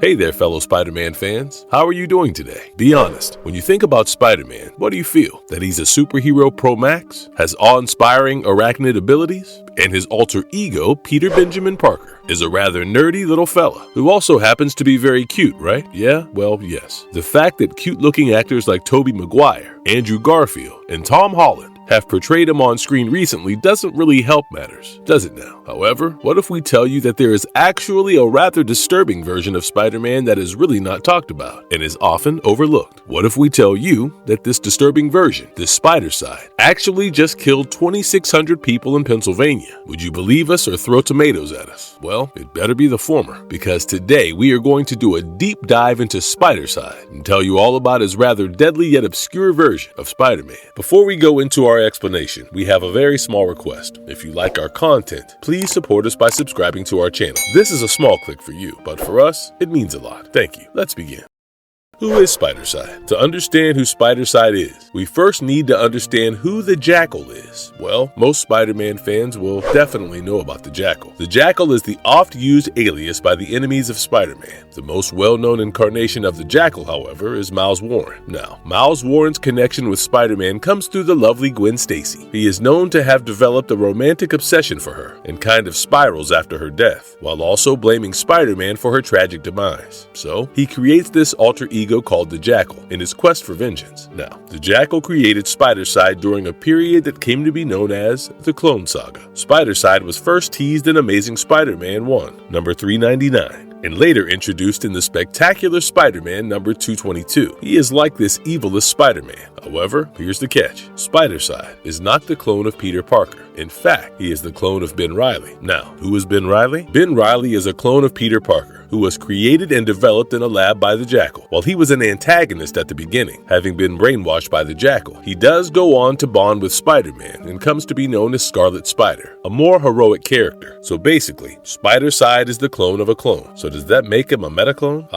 Hey there, fellow Spider-Man fans. How are you doing today? Be honest, when you think about Spider-Man, what do you feel? That he's a superhero pro max, has awe-inspiring arachnid abilities, and his alter ego, Peter Benjamin Parker, is a rather nerdy little fella who also happens to be very cute, right? Yeah? Well, yes. The fact that cute-looking actors like Tobey Maguire, Andrew Garfield, and Tom Holland have portrayed him on screen recently doesn't really help matters, does it now? However, what if we tell you that there is actually a rather disturbing version of Spider-Man that is really not talked about and is often overlooked? What if we tell you that this disturbing version, this Spidercide, actually just killed 2,600 people in Pennsylvania? Would you believe us or throw tomatoes at us? Well, it better be the former, because today we are going to do a deep dive into Spidercide and tell you all about his rather deadly yet obscure version of Spider-Man. Before we go into our explanation, we have a very small request. If you like our content, please support us by subscribing to our channel. This is a small click for you, but for us, it means a lot. Thank you. Let's begin. Who is Spidercide? To understand who Spidercide is, we first need to understand who the Jackal is. Well, most Spider-Man fans will definitely know about the Jackal. The Jackal is the oft-used alias by the enemies of Spider-Man. The most well-known incarnation of the Jackal, however, is Miles Warren. Now, Miles Warren's connection with Spider-Man comes through the lovely Gwen Stacy. He is known to have developed a romantic obsession for her and kind of spirals after her death, while also blaming Spider-Man for her tragic demise. So, he creates this alter ego called the Jackal in his quest for vengeance. Now, the Jackal created Spidercide during a period that came to be known as the Clone Saga. Spidercide was first teased in Amazing Spider-Man 1, number 399. And later introduced in the Spectacular Spider-Man number 222. He is like this evilest Spider-Man. However, here's the catch. Spidercide is not the clone of Peter Parker. In fact, he is the clone of Ben Reilly. Now, who is Ben Reilly? Ben Reilly is a clone of Peter Parker, who was created and developed in a lab by the Jackal. While he was an antagonist at the beginning, having been brainwashed by the Jackal, he does go on to bond with Spider-Man and comes to be known as Scarlet Spider, a more heroic character. So basically, Spidercide is the clone of a clone. So does that make him a metaclone?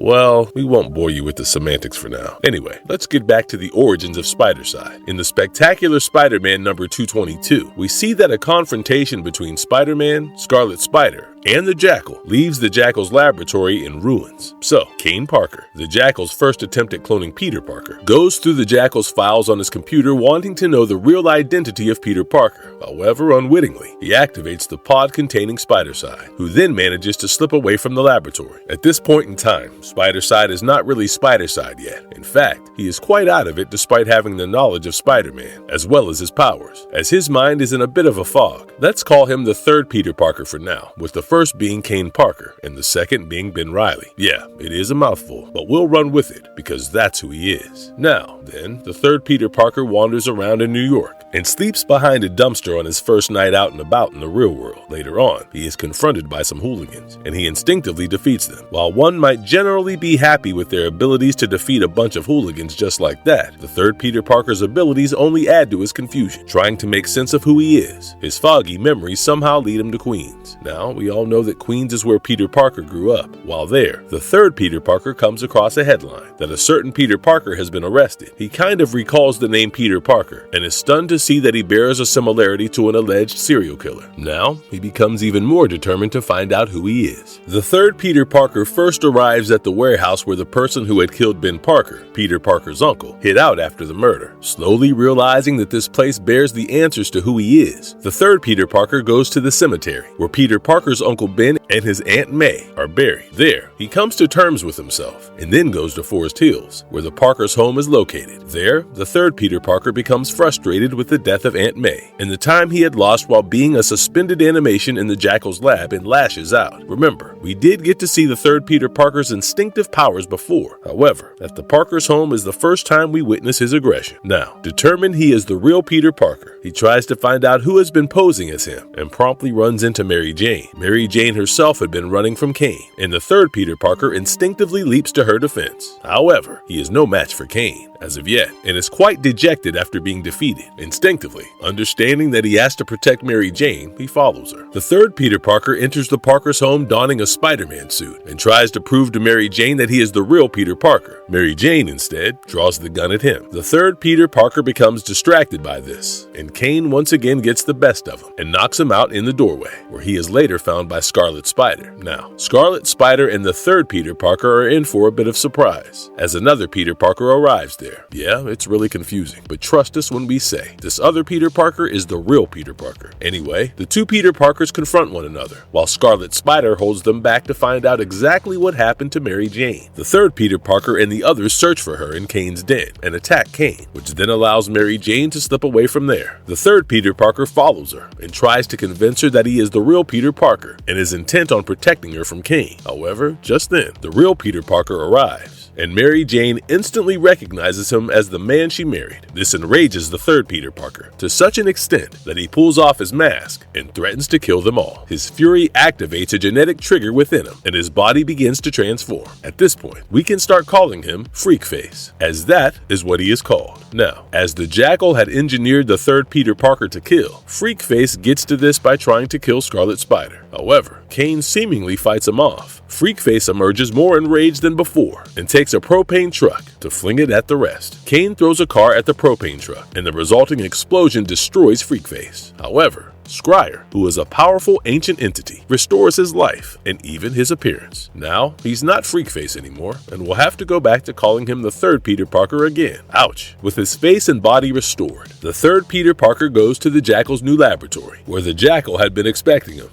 Well, we won't bore you with the semantics for now. Anyway, let's get back to the origins of Spidercide. In the Spectacular Spider-Man number 222, we see that a confrontation between Spider-Man, Scarlet Spider, and the Jackal leaves the Jackal's laboratory in ruins. So, Kane Parker, the Jackal's first attempt at cloning Peter Parker, goes through the Jackal's files on his computer wanting to know the real identity of Peter Parker. However, unwittingly, he activates the pod containing Spidercide, who then manages to slip away from the laboratory. At this point in time, Spidercide is not really Spidercide yet. In fact, he is quite out of it despite having the knowledge of Spider-Man, as well as his powers, as his mind is in a bit of a fog. Let's call him the third Peter Parker for now, with the first being Kane Parker and the second being Ben Reilly. Yeah, it is a mouthful, but we'll run with it because that's who he is. Now, then, the third Peter Parker wanders around in New York and sleeps behind a dumpster on his first night out and about in the real world. Later on, he is confronted by some hooligans, and he instinctively defeats them. While one might generally be happy with their abilities to defeat a bunch of hooligans just like that, the third Peter Parker's abilities only add to his confusion. Trying to make sense of who he is, his foggy memories somehow lead him to Queens. Now, we all know that Queens is where Peter Parker grew up. While there, the third Peter Parker comes across a headline that a certain Peter Parker has been arrested. He kind of recalls the name Peter Parker and is stunned to see that he bears a similarity to an alleged serial killer. Now, he becomes even more determined to find out who he is. The third Peter Parker first arrives at the warehouse where the person who had killed Ben Parker, Peter Parker's uncle, hid out after the murder. Slowly realizing that this place bears the answers to who he is, the third Peter Parker goes to the cemetery, where Peter Parker's Uncle Ben and his Aunt May are buried. There, he comes to terms with himself, and then goes to Forest Hills, where the Parker's home is located. There, the third Peter Parker becomes frustrated with the death of Aunt May and the time he had lost while being a suspended animation in the Jackal's lab and lashes out. Remember, we did get to see the third Peter Parker's instinctive powers before. However, at the Parker's home is the first time we witness his aggression. Now, determined he is the real Peter Parker, he tries to find out who has been posing as him and promptly runs into Mary Jane. Mary Jane herself had been running from Kane, and the third Peter Parker instinctively leaps to her defense. However, he is no match for Kane as of yet, and is quite dejected after being defeated. Instead Instinctively, understanding that he has to protect Mary Jane, he follows her. The third Peter Parker enters the Parkers' home donning a Spider-Man suit and tries to prove to Mary Jane that he is the real Peter Parker. Mary Jane, instead, draws the gun at him. The third Peter Parker becomes distracted by this, and Kane once again gets the best of him and knocks him out in the doorway, where he is later found by Scarlet Spider. Now, Scarlet Spider and the third Peter Parker are in for a bit of surprise, as another Peter Parker arrives there. Yeah, it's really confusing, but trust us when we say this other Peter Parker is the real Peter Parker. Anyway, the two Peter Parkers confront one another, while Scarlet Spider holds them back to find out exactly what happened to Mary Jane. The third Peter Parker and the others search for her in Kane's den and attack Kane, which then allows Mary Jane to slip away from there. The third Peter Parker follows her and tries to convince her that he is the real Peter Parker and is intent on protecting her from Kane. However, just then, the real Peter Parker arrives, and Mary Jane instantly recognizes him as the man she married. This enrages the third Peter Parker to such an extent that he pulls off his mask and threatens to kill them all. His fury activates a genetic trigger within him, and his body begins to transform. At this point, we can start calling him Freakface, as that is what he is called. Now, as the Jackal had engineered the third Peter Parker to kill, Freakface gets to this by trying to kill Scarlet Spider. However, Kane seemingly fights him off. Freakface emerges more enraged than before and takes a propane truck to fling it at the rest. Kane throws a car at the propane truck, and the resulting explosion destroys Freakface. However, Scryer, who is a powerful ancient entity, restores his life and even his appearance. Now, he's not Freakface anymore, and we'll have to go back to calling him the third Peter Parker again. Ouch. With his face and body restored, the third Peter Parker goes to the Jackal's new laboratory, where the Jackal had been expecting him.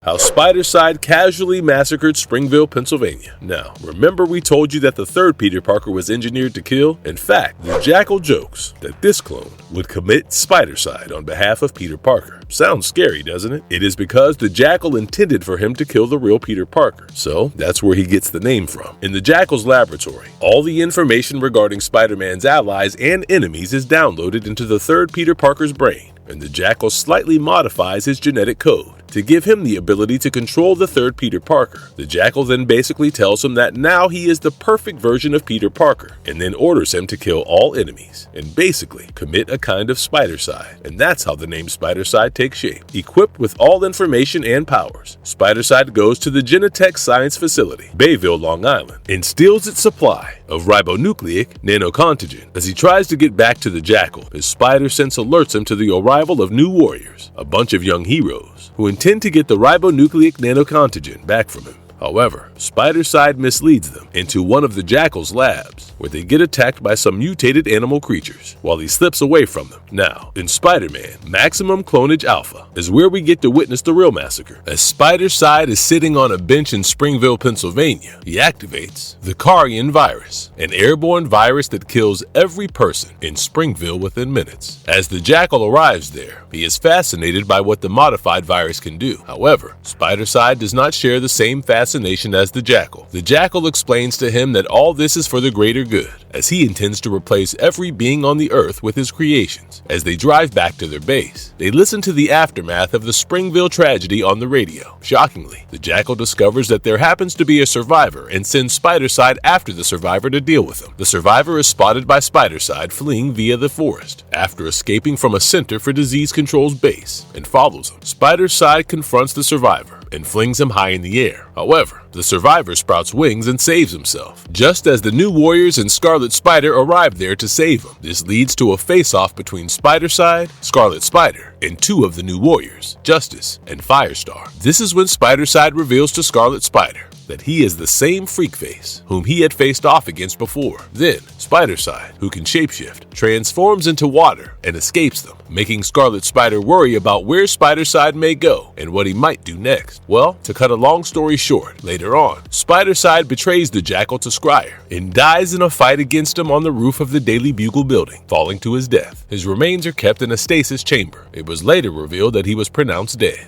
How Spidercide casually massacred Springville, Pennsylvania. Now, remember we told you that the third Peter Parker was engineered to kill? In fact, the Jackal jokes that this clone would commit Spidercide on behalf of Peter Parker. Sounds scary, doesn't it? It is because the Jackal intended for him to kill the real Peter Parker, so that's where he gets the name from. In the Jackal's laboratory, all the information regarding Spider-Man's allies and enemies is downloaded into the third Peter Parker's brain, and the Jackal slightly modifies his genetic code to give him the ability to control the third Peter Parker. The Jackal then basically tells him that now he is the perfect version of Peter Parker, and then orders him to kill all enemies and basically commit a kind of Spidercide. And that's how the name Spidercide takes shape. Equipped with all information and powers, Spidercide goes to the Genetech Science Facility, Bayville, Long Island, and steals its supply of ribonucleic nanocontagion. As he tries to get back to the Jackal, his spider sense alerts him to the arrival of new warriors, a bunch of young heroes who intend to get the ribonucleic nanocontagion back from him. However, Spidercide misleads them into one of the Jackal's labs, where they get attacked by some mutated animal creatures, while he slips away from them. Now, in Spider-Man, Maximum Clonage Alpha is where we get to witness the real massacre. As Spidercide is sitting on a bench in Springville, Pennsylvania, he activates the Carrion virus, an airborne virus that kills every person in Springville within minutes. As the Jackal arrives there, he is fascinated by what the modified virus can do. However, Spidercide does not share the same fascination as the Jackal. The Jackal explains to him that all this is for the greater good, as he intends to replace every being on the earth with his creations. As they drive back to their base, they listen to the aftermath of the Springville tragedy on the radio. Shockingly, the Jackal discovers that there happens to be a survivor and sends Spidercide after the survivor to deal with him. The survivor is spotted by Spidercide fleeing via the forest after escaping from a Center for Disease Control's base and follows him. Spidercide confronts the survivor and flings him high in the air. However, the survivor sprouts wings and saves himself, just as the new warriors and Scarlet Spider arrive there to save him. This leads to a face-off between Spidercide, Scarlet Spider, and two of the new warriors, Justice and Firestar. This is when Spidercide reveals to Scarlet Spider that he is the same Freakface whom he had faced off against before. Then, Spidercide, who can shapeshift, transforms into water and escapes them, making Scarlet Spider worry about where Spidercide may go and what he might do next. Well, to cut a long story short, later on, Spidercide betrays the Jackal to Scryer and dies in a fight against him on the roof of the Daily Bugle building, falling to his death. His remains are kept in a stasis chamber. It was later revealed that he was pronounced dead.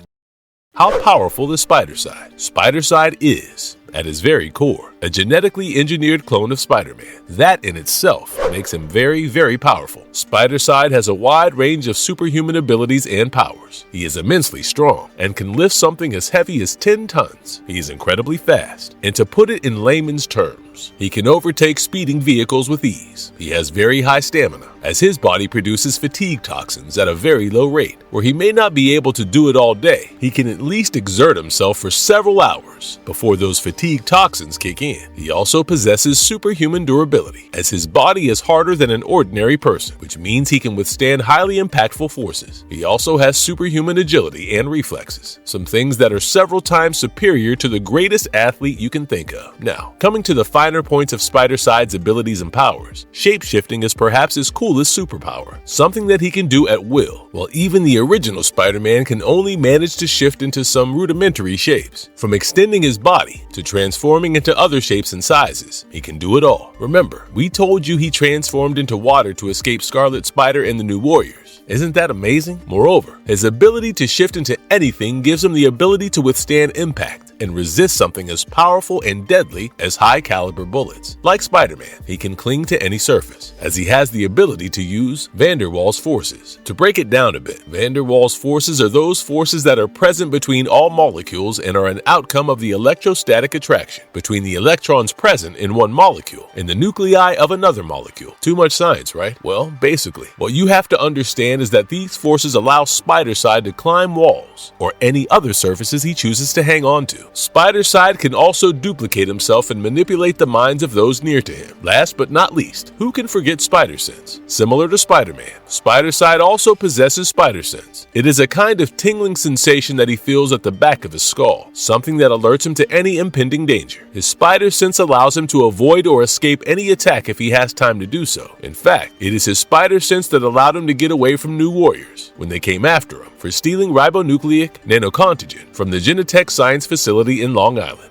How powerful is Spidercide? Spidercide is, at his very core, a genetically engineered clone of Spider-Man. That in itself makes him very, very powerful. Spidercide has a wide range of superhuman abilities and powers. He is immensely strong and can lift something as heavy as 10 tons. He is incredibly fast, and to put it in layman's terms, he can overtake speeding vehicles with ease. He has very high stamina, as his body produces fatigue toxins at a very low rate. Where he may not be able to do it all day, he can at least exert himself for several hours before those fatigue toxins kick in. He also possesses superhuman durability, as his body is harder than an ordinary person, which means he can withstand highly impactful forces. He also has superhuman agility and reflexes, some things that are several times superior to the greatest athlete you can think of. Now, coming to the finer points of Spidercide's abilities and powers, shapeshifting is perhaps his coolest superpower, something that he can do at will, while even the original Spider-Man can only manage to shift into some rudimentary shapes. From extending his body to transforming into other shapes and sizes, he can do it all. Remember, we told you he transformed into water to escape Scarlet Spider and the New Warriors. Isn't that amazing? Moreover, his ability to shift into anything gives him the ability to withstand impact and resist something as powerful and deadly as high-caliber bullets. Like Spider-Man, he can cling to any surface, as he has the ability to use Van der Waals forces. To break it down a bit, Van der Waals forces are those forces that are present between all molecules and are an outcome of the electrostatic attraction between the electrons present in one molecule and the nuclei of another molecule. Too much science, right? Well, basically, what you have to understand is that these forces allow Spidercide to climb walls or any other surfaces he chooses to hang on to. Spidercide can also duplicate himself and manipulate the minds of those near to him. Last but not least, who can forget Spider Sense? Similar to Spider-Man, Spidercide also possesses Spider Sense. It is a kind of tingling sensation that he feels at the back of his skull, something that alerts him to any impending danger. His Spider Sense allows him to avoid or escape any attack if he has time to do so. In fact, it is his Spider Sense that allowed him to get away from New Warriors when they came after him for stealing ribonucleic nanocontagen from the Genentech science facility in Long Island.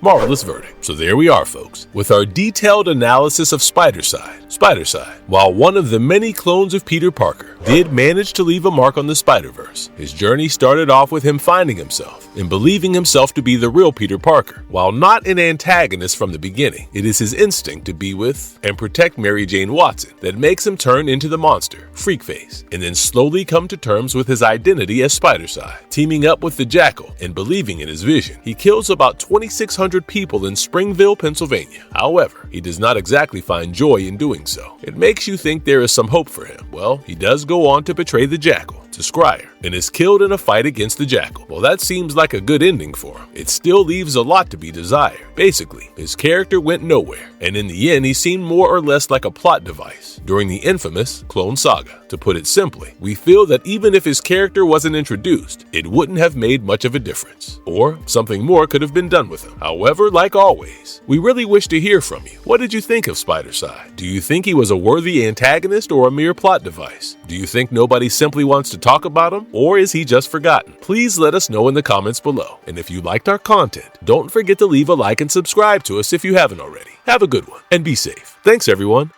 Marvelous verdict. So there we are, folks, with our detailed analysis of Spidercide. Spidercide, while one of the many clones of Peter Parker, did manage to leave a mark on the Spider-Verse. His journey started off with him finding himself and believing himself to be the real Peter Parker. While not an antagonist from the beginning, it is his instinct to be with and protect Mary Jane Watson that makes him turn into the monster, Freakface, and then slowly come to terms with his identity as Spidercide. Teaming up with the Jackal and believing in his vision, he kills about 2,600 people in Springville, Pennsylvania. However, he does not exactly find joy in doing so. It makes you think there is some hope for him. Well, he does go on to betray the Jackal to Scryer and is killed in a fight against the Jackal. Well, that seems like a good ending for him. It still leaves a lot to be desired. Basically, his character went nowhere, and in the end he seemed more or less like a plot device during the infamous Clone Saga. To put it simply, we feel that even if his character wasn't introduced, it wouldn't have made much of a difference, or something more could have been done with him. However, like always, we really wish to hear from you. What did you think of Spidercide? Do you think he was a worthy antagonist or a mere plot device? Do you think nobody simply wants to talk about him, or is he just forgotten? Please let us know in the comments below. And if you liked our content, don't forget to leave a like and subscribe to us if you haven't already. Have a good one and be safe. Thanks, everyone.